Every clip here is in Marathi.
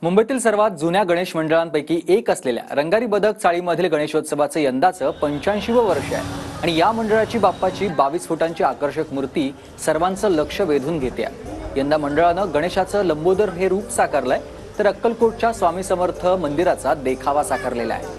मुंबईतील सर्वात जुन्या गणेश मंडळांपैकी एक असलेल्या रंगारी बदक चाळीमधील गणेशोत्सवाचं यंदाचं 85वं वर्ष आहे आणि या मंडळाची बाप्पाची 22 फुटांची आकर्षक मूर्ती सर्वांचं लक्ष वेधून घेते। यंदा मंडळानं गणेशाचं लंबोदर हे रूप साकारलंय तर अक्कलकोटच्या स्वामी समर्थ मंदिराचा देखावा साकारलेला आहे।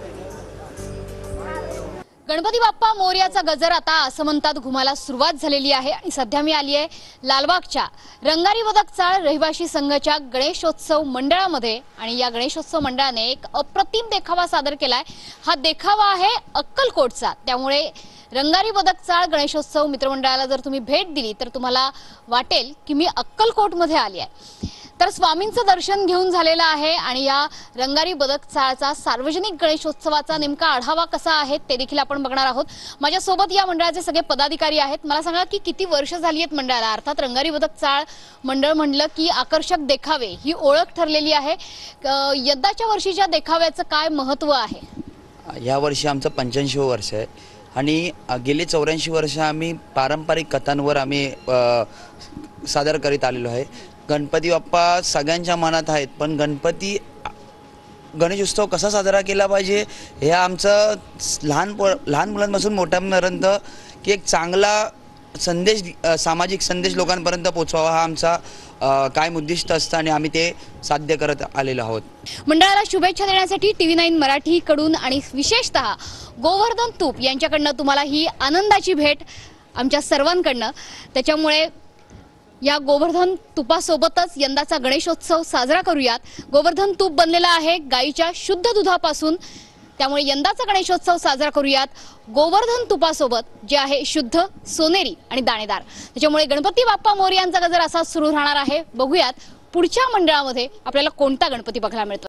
गणपती बाप्पा मोरयाचा गजर आता आसमंतात घुमायला सुरुवात झालेली आहे आणि सध्या मी आली आहे लालबागच्या रंगारी बदक चाळ रहिवासी संघाच्या गणेशोत्सव मंडळामध्ये आणि या गणेशोत्सव मंडळाने एक अप्रतिम देखावा सादर केलाय। हा देखावा आहे अक्कलकोटचा, त्यामुळे रंगारी बदक चाळ गणेशोत्सव मित्रमंडळाला जर तुम्ही भेट दिली तर तुम्हाला वाटेल की मी अक्कलकोटमध्ये आली आहे। तर स्वामींचं दर्शन घेऊन झालेलं आहे आणि या रंगारी बदक चाळचा सार्वजनिक गणेशोत्सवाचा नेमका आढावा कसा आहे ते देखील आपण बघणार आहोत। माझ्या सोबत या मंडळाचे सगळे पदाधिकारी आहेत। मला सांगा की किती वर्ष झाली आहेत मंडळाला? अर्थात रंगारी बदक चाळ मंडळ म्हणलं की आकर्षक देखावे ही ओळख ठरलेली आहे। यंदाच्या वर्षीच्या देखाव्याचं काय महत्त्व आहे? या वर्षी आमचं 85वं वर्ष आहे आणि गेली 84 वर्ष आम्ही पारंपरिक कथांवर आम्ही सादर करीत आलेलो आहे। गणपती बाप्पा सगळ्यांच्या मनात आहेत, पण गणेश उत्सव कसा साजरा केला पाहिजे हे आमचं लहान मुलांपासून मोठ्यांपर्यंत की एक चांगला संदेश, सामाजिक संदेश लोकांपर्यंत पोहोचवावा हा आमचा कायम उद्दिष्ट असतं आणि आम्ही ते साध्य करत आलेलो आहोत। मंडळाला शुभेच्छा देण्यासाठी TV9 मराठीकडून आणि विशेषतः गोवर्धन तूप यांच्याकडनं तुम्हाला ही आनंदाची भेट आमच्या सर्वांकडनं। त्याच्यामुळे या गोवर्धन तुपासोबतच यंदाचा गणेशोत्सव साजरा करूयात। गोवर्धन तूप बनलेला आहे गाईच्या शुद्ध दुधापासून, त्यामुळे यंदाचा गणेशोत्सव साजरा करूयात गोवर्धन तुपासोबत, जे आहे शुद्ध, सोनेरी आणि दाणेदार। त्याच्यामुळे गणपती बाप्पा मोरयांचा गजर असा सुरू राहणार आहे। बघूयात पुढच्या मंडळामध्ये आपल्याला कोणता गणपती बघायला मिळतो।